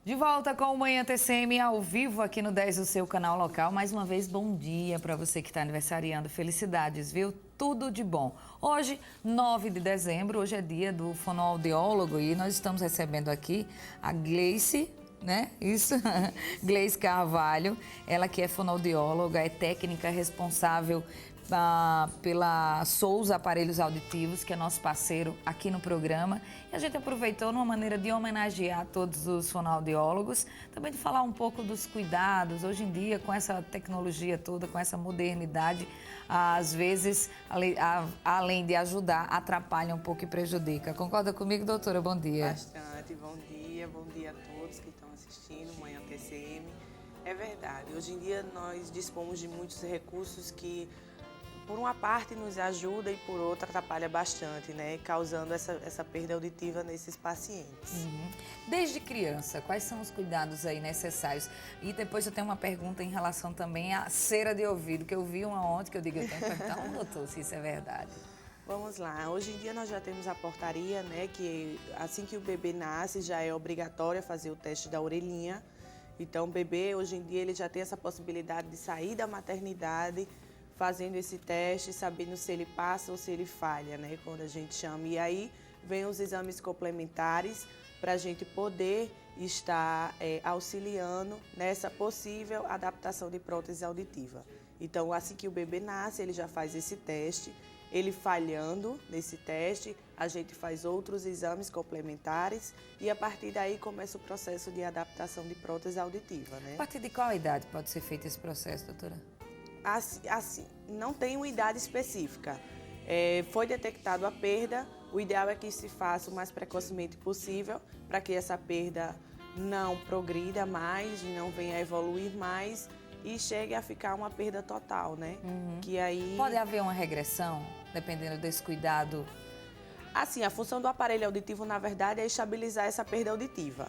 De volta com o Manhã TCM ao vivo aqui no 10 do seu canal local. Mais uma vez, bom dia para você que está aniversariando. Felicidades, viu? Tudo de bom. Hoje, 9 de dezembro, hoje é dia do fonoaudiólogo e nós estamos recebendo aqui a Gleice, né? Isso, Gleice Carvalho, ela que é fonoaudióloga, é técnica responsável pela Souza Aparelhos Auditivos, que é nosso parceiro aqui no programa. E a gente aproveitou numa maneira de homenagear todos os fonoaudiólogos, também de falar um pouco dos cuidados. Hoje em dia, com essa tecnologia toda, com essa modernidade, às vezes, além de ajudar, atrapalha um pouco e prejudica. Concorda comigo, doutora? Bom dia. Bastante, bom dia a todos que estão assistindo o Manhã TCM. É verdade, hoje em dia nós dispomos de muitos recursos que, por uma parte, nos ajuda e por outra atrapalha bastante, né? Causando essa perda auditiva nesses pacientes. Desde criança, quais são os cuidados aí necessários? E depois eu tenho uma pergunta em relação também à cera de ouvido, que eu vi uma ontem que eu digo, eu tenho que perguntar ao doutor se isso é verdade. Vamos lá, hoje em dia nós já temos a portaria, né? Que assim que o bebê nasce já é obrigatório fazer o teste da orelhinha. Então o bebê, hoje em dia, ele já tem essa possibilidade de sair da maternidade fazendo esse teste, sabendo se ele passa ou se ele falha, né, quando a gente chama. E aí vem os exames complementares para a gente poder estar auxiliando nessa possível adaptação de prótese auditiva. Então, assim que o bebê nasce, ele já faz esse teste. Ele falhando nesse teste, a gente faz outros exames complementares e a partir daí começa o processo de adaptação de prótese auditiva, né? A partir de qual idade pode ser feito esse processo, doutora? Assim, não tem uma idade específica. Foi detectado a perda, o ideal é que se faça o mais precocemente possível para que essa perda não progrida mais, não venha a evoluir mais e chegue a ficar uma perda total, né? Que aí... Pode haver uma regressão, dependendo desse cuidado? Assim, a função do aparelho auditivo, na verdade, é estabilizar essa perda auditiva,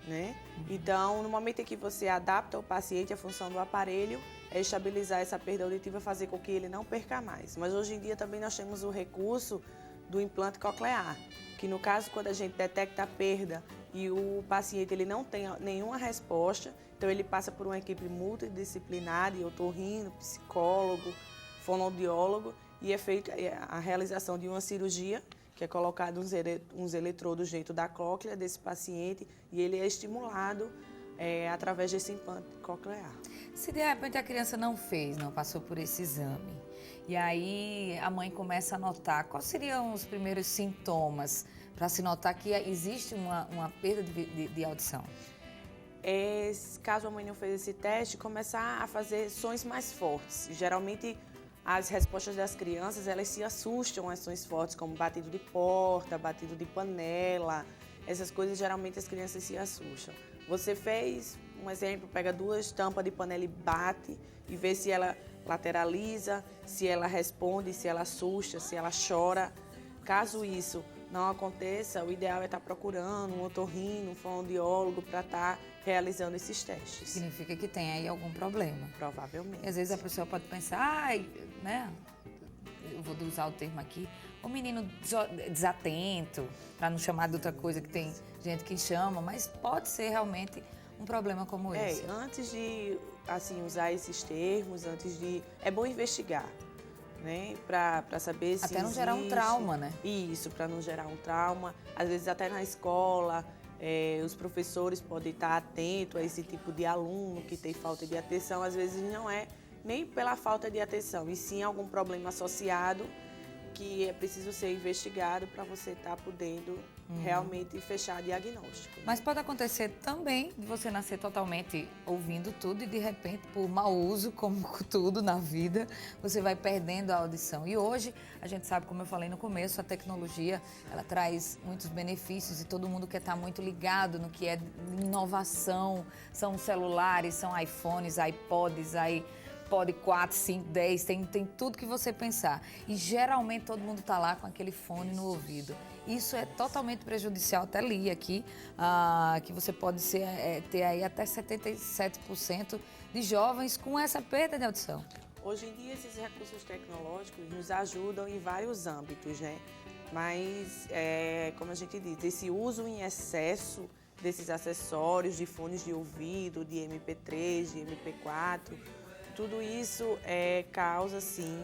né? Então, no momento em que você adapta o paciente, a função do aparelho é estabilizar essa perda auditiva, fazer com que ele não perca mais. Mas hoje em dia também nós temos o recurso do implante coclear, que no caso, quando a gente detecta a perda e o paciente ele não tem nenhuma resposta, então ele passa por uma equipe multidisciplinar de otorrino, psicólogo, fonoaudiólogo e é feita a realização de uma cirurgia, que é colocado uns eletrodos dentro da cóclea desse paciente e ele é estimulado através desse implante coclear. Se de repente a criança não fez, não passou por esse exame, e aí a mãe começa a notar, quais seriam os primeiros sintomas para se notar que existe uma perda de audição? Caso a mãe não fez esse teste, começar a fazer sons mais fortes. Geralmente as respostas das crianças, elas se assustam a sons fortes, como batido de porta, batido de panela. Essas coisas, geralmente, as crianças se assustam. Você fez, um exemplo, pega 2 tampas de panela e bate e vê se ela lateraliza, se ela responde, se ela assusta, se ela chora. Caso isso não aconteça, o ideal é estar procurando um otorrino, um fonoaudiólogo para estar realizando esses testes. Significa que tem aí algum problema. Provavelmente. E às vezes a pessoa pode pensar, né? Eu vou usar o termo aqui, o menino desatento, para não chamar de outra coisa que tem gente que chama, mas pode ser realmente um problema como esse. Antes de usar esses termos, é bom investigar, né? Para saber se até não gerar um trauma, né? Isso, para não gerar um trauma. Às vezes até na escola, os professores podem estar atentos a esse tipo de aluno que tem falta de atenção. Às vezes não é nem pela falta de atenção, e sim algum problema associado que é preciso ser investigado para você estar podendo realmente fechar diagnóstico. Mas pode acontecer também de você nascer totalmente ouvindo tudo e de repente, por mau uso, como tudo na vida, você vai perdendo a audição. E hoje, a gente sabe, como eu falei no começo, a tecnologia, ela traz muitos benefícios e todo mundo quer estar muito ligado no que é inovação. São celulares, são iPhones, iPods, iPod 4, 5, 10, tem tudo que você pensar. E geralmente todo mundo está lá com aquele fone no ouvido. Isso é totalmente prejudicial, até li aqui, que você pode ter aí até 77% de jovens com essa perda de audição. Hoje em dia, esses recursos tecnológicos nos ajudam em vários âmbitos, né? Mas, como a gente diz, esse uso em excesso desses acessórios, de fones de ouvido, de MP3, de MP4. Tudo isso causa, sim,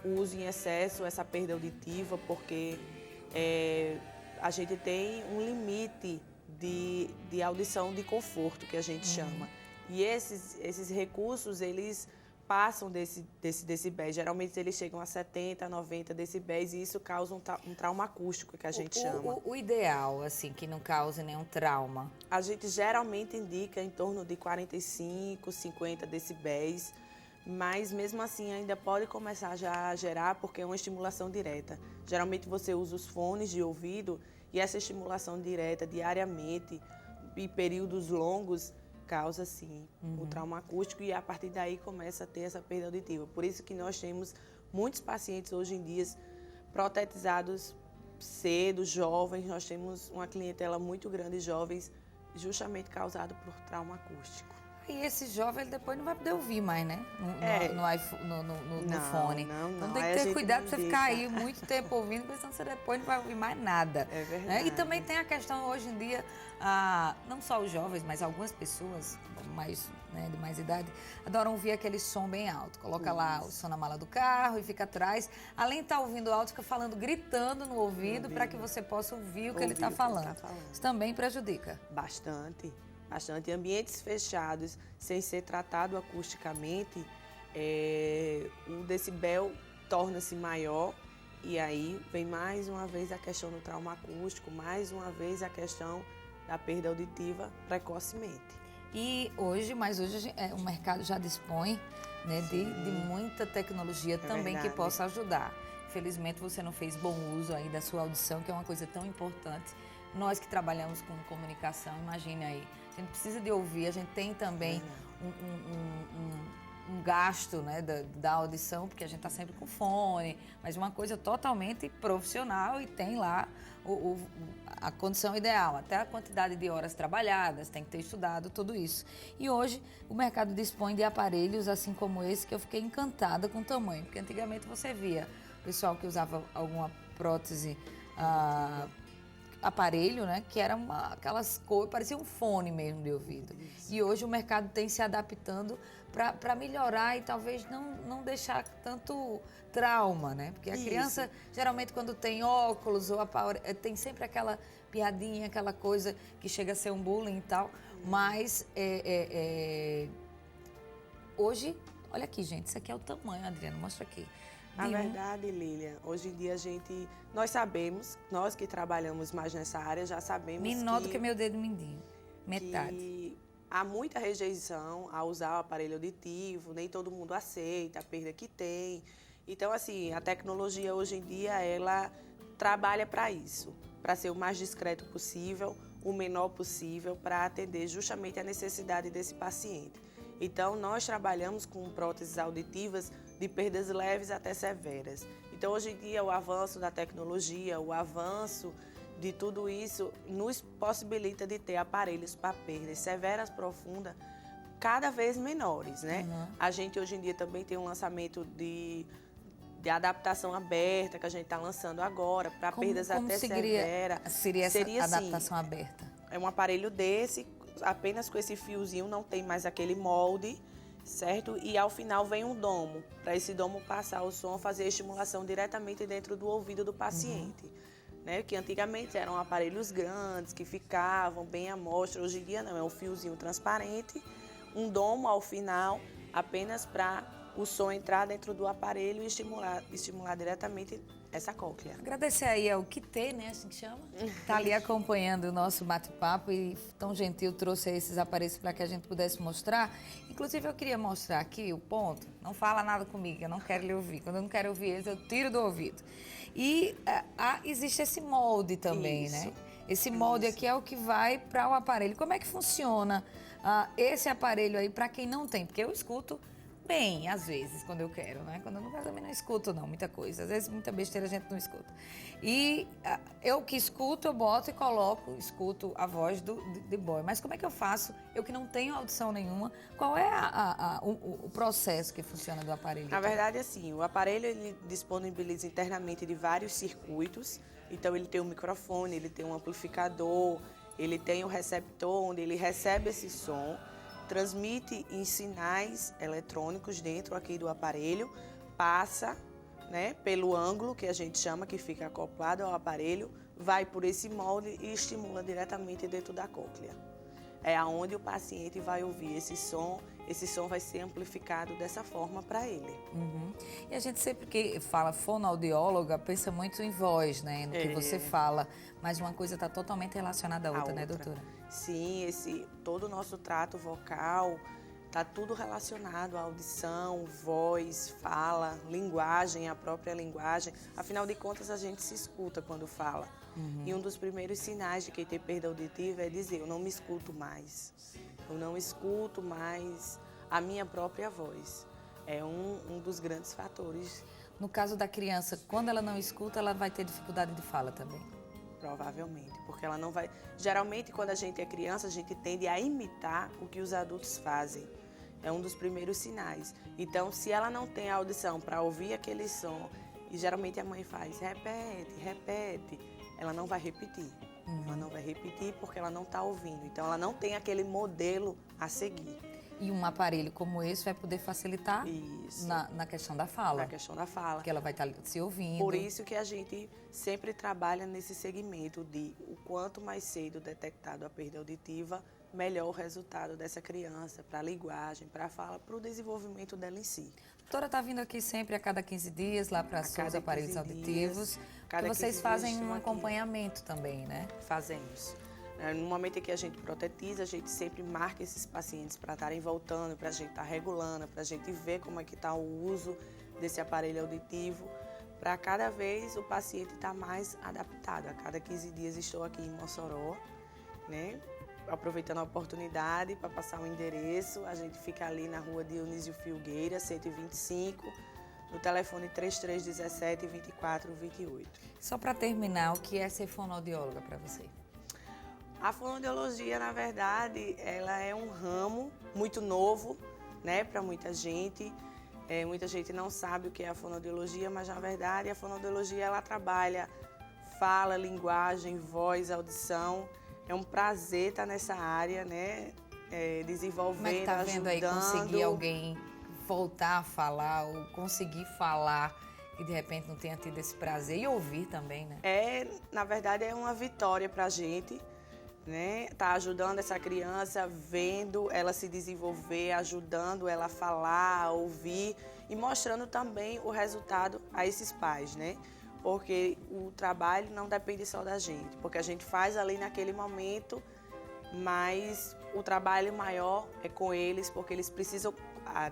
o uso em excesso, essa perda auditiva, porque a gente tem um limite de audição de conforto, que a gente chama. E esses recursos, eles passam desse decibéis. Geralmente eles chegam a 70, 90 decibéis e isso causa um trauma acústico, que a gente chama. O ideal, assim, que não cause nenhum trauma? A gente geralmente indica em torno de 45, 50 decibéis, mas mesmo assim ainda pode começar já a gerar, porque é uma estimulação direta. Geralmente você usa os fones de ouvido e essa estimulação direta diariamente e períodos longos causa, sim, o trauma acústico e a partir daí começa a ter essa perda auditiva. Por isso que nós temos muitos pacientes hoje em dia protetizados cedo, jovens. Nós temos uma clientela muito grande de jovens justamente causado por trauma acústico. E esse jovem, ele depois não vai poder ouvir mais, né? No fone. Então tem que ter cuidado para você ficar aí muito tempo ouvindo, porque senão você depois não vai ouvir mais nada. É verdade. Né? E também tem a questão, hoje em dia, não só os jovens, mas algumas pessoas de mais idade, adoram ouvir aquele som bem alto. Coloca lá o som na mala do carro e fica atrás. Além de estar ouvindo alto, fica falando, gritando no ouvido, para que você possa ouvir o que ele está falando. Isso também prejudica. Bastante. Bastante. Em ambientes fechados, sem ser tratado acusticamente, o decibel torna-se maior e aí vem mais uma vez a questão do trauma acústico, mais uma vez a questão da perda auditiva precocemente. E hoje o mercado já dispõe, né, de muita tecnologia também que possa ajudar. Infelizmente você não fez bom uso aí da sua audição, que é uma coisa tão importante. Nós que trabalhamos com comunicação, imagine aí, a gente precisa de ouvir, a gente tem também um gasto, né, da audição, porque a gente está sempre com fone, mas uma coisa totalmente profissional e tem lá a condição ideal, até a quantidade de horas trabalhadas, tem que ter estudado tudo isso. E hoje o mercado dispõe de aparelhos assim como esse, que eu fiquei encantada com o tamanho, porque antigamente você via o pessoal que usava alguma prótese, aparelho, né, que era aquelas cores, parecia um fone mesmo de ouvido. Isso. E hoje o mercado tem se adaptando para melhorar e talvez não deixar tanto trauma, né? Porque a criança, geralmente, quando tem óculos, tem sempre aquela piadinha, aquela coisa que chega a ser um bullying e tal. Mas hoje, olha aqui, gente, isso aqui é o tamanho, Adriana, mostra aqui. Na verdade, Lília, hoje em dia nós sabemos, nós que trabalhamos mais nessa área, já sabemos menor do que meu dedo mindinho, metade. Que há muita rejeição a usar o aparelho auditivo, nem todo mundo aceita a perda que tem. Então, assim, a tecnologia hoje em dia, ela trabalha para isso, para ser o mais discreto possível, o menor possível, para atender justamente a necessidade desse paciente. Então, nós trabalhamos com próteses auditivas de perdas leves até severas. Então, hoje em dia, o avanço da tecnologia, o avanço de tudo isso, nos possibilita de ter aparelhos para perdas severas, profundas, cada vez menores, né? A gente, hoje em dia, também tem um lançamento de adaptação aberta, que a gente está lançando agora, para perdas até severas. Seria essa adaptação aberta? É um aparelho desse, apenas com esse fiozinho, não tem mais aquele molde, certo? E ao final vem um domo, para esse domo passar o som, fazer a estimulação diretamente dentro do ouvido do paciente. Né? Que antigamente eram aparelhos grandes, que ficavam bem à mostra, hoje em dia não, é um fiozinho transparente, um domo ao final, apenas para o som entrar dentro do aparelho e estimular diretamente essa cóclea. Agradecer aí ao Kitê, né, assim que chama? Está ali acompanhando o nosso bate-papo e tão gentil trouxe esses aparelhos para que a gente pudesse mostrar. Inclusive eu queria mostrar aqui o ponto, não fala nada comigo, eu não quero lhe ouvir. Quando eu não quero ouvir eles, eu tiro do ouvido. E existe esse molde também, né? Esse molde aqui é o que vai para o aparelho. Como é que funciona esse aparelho aí para quem não tem? Porque eu escuto bem, às vezes, quando eu quero, né? Quando eu não quero, também não escuto, não, muita coisa. Às vezes, muita besteira a gente não escuta. E eu que escuto, eu boto e coloco, escuto a voz de boy. Mas como é que eu faço? Eu que não tenho audição nenhuma, qual é o processo que funciona do aparelho? Na verdade, assim, o aparelho ele disponibiliza internamente de vários circuitos. Então, ele tem um microfone, ele tem um amplificador, Ele tem um receptor onde ele recebe esse som, transmite em sinais eletrônicos dentro aqui do aparelho, passa, né, pelo ângulo que a gente chama, que fica acoplado ao aparelho, vai por esse molde e estimula diretamente dentro da cóclea. É aonde o paciente vai ouvir esse som vai ser amplificado dessa forma para ele. E a gente sempre que fala fonoaudióloga, pensa muito em voz, né, no que você fala, mas uma coisa está totalmente relacionada à outra, né, doutora? Sim, todo o nosso trato vocal está tudo relacionado à audição, voz, fala, linguagem, a própria linguagem. Afinal de contas, a gente se escuta quando fala. E um dos primeiros sinais de quem tem perda auditiva é dizer: eu não me escuto mais. Eu não escuto mais a minha própria voz. É um dos grandes fatores. No caso da criança, quando ela não escuta, ela vai ter dificuldade de fala também? Provavelmente, porque ela não vai... Geralmente, quando a gente é criança, a gente tende a imitar o que os adultos fazem. É um dos primeiros sinais. Então, se ela não tem a audição para ouvir aquele som, e geralmente a mãe faz, repete, repete, ela não vai repetir. Ela não vai repetir porque ela não está ouvindo. Então, ela não tem aquele modelo a seguir. E um aparelho como esse vai poder facilitar na questão da fala. Na questão da fala. Porque ela vai estar se ouvindo. Por isso que a gente sempre trabalha nesse segmento de o quanto mais cedo detectado a perda auditiva, melhor o resultado dessa criança para a linguagem, para a fala, para o desenvolvimento dela em si. A doutora está vindo aqui sempre a cada 15 dias, lá para os aparelhos auditivos. Que vocês fazem um acompanhamento também, né? Fazemos. No momento em que a gente protetiza, a gente sempre marca esses pacientes para estarem voltando, para a gente estar regulando, para a gente ver como é que está o uso desse aparelho auditivo, para cada vez o paciente estar mais adaptado. A cada 15 dias estou aqui em Mossoró, né? Aproveitando a oportunidade para passar o endereço. A gente fica ali na rua Dionísio Filgueira, 125, no telefone 3317-2428. Só para terminar, o que é ser fonoaudióloga para você? A fonoaudiologia, na verdade, ela é um ramo muito novo, né, para muita gente. Muita gente não sabe o que é a fonoaudiologia, mas, na verdade, a fonoaudiologia, ela trabalha fala, linguagem, voz, audição. É um prazer estar nessa área, né, desenvolvendo, como é que tá vendo aí conseguir alguém voltar a falar ou conseguir falar e, de repente, não tenha tido esse prazer e ouvir também, né? Na verdade, é uma vitória para a gente. Né? Tá ajudando essa criança, vendo ela se desenvolver, ajudando ela a falar, a ouvir e mostrando também o resultado a esses pais, né? Porque o trabalho não depende só da gente, porque a gente faz ali naquele momento, mas o trabalho maior é com eles, porque eles precisam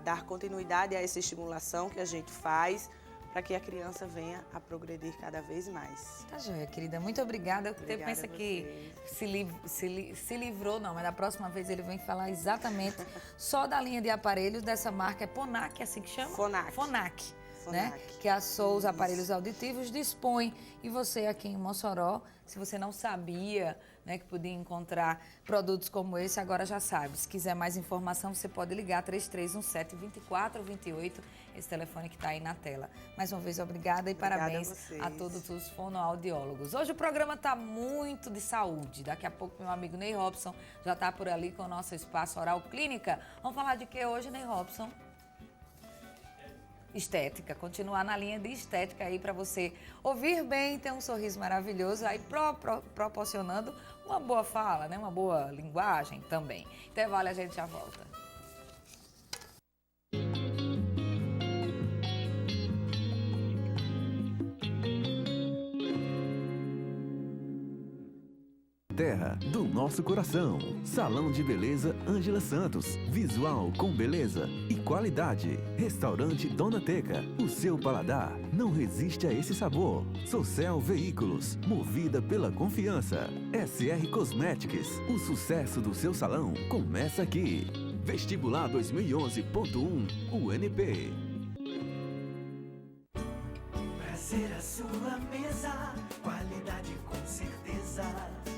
dar continuidade a essa estimulação que a gente faz, para que a criança venha a progredir cada vez mais. Tá joia, querida. Muito obrigada. Você pensa que se livrou, não, mas da próxima vez ele vem falar exatamente só da linha de aparelhos dessa marca. É Phonak, assim que chama? Phonak. Né? Que assou os aparelhos auditivos, dispõe. E você aqui em Mossoró, se você não sabia, né, que podia encontrar produtos como esse, agora já sabe. Se quiser mais informação, você pode ligar 3317-2428, esse telefone que está aí na tela. Mais uma vez, obrigada e parabéns a todos os fonoaudiólogos. Hoje o programa está muito de saúde. Daqui a pouco meu amigo Ney Robson já está por ali com o nosso Espaço Oral Clínica. Vamos falar de que hoje, Ney Robson? Estética, continuar na linha de estética aí para você ouvir bem, ter um sorriso maravilhoso, aí proporcionando uma boa fala, né? Uma boa linguagem também. Intervalo, a gente já volta. Terra do nosso coração. Salão de Beleza Ângela Santos. Visual com beleza e qualidade. Restaurante Dona Teca. O seu paladar não resiste a esse sabor. Socel Veículos. Movida pela confiança. SR Cosmetics. O sucesso do seu salão começa aqui. Vestibular 2011.1 UNP. Pra ser a sua mente.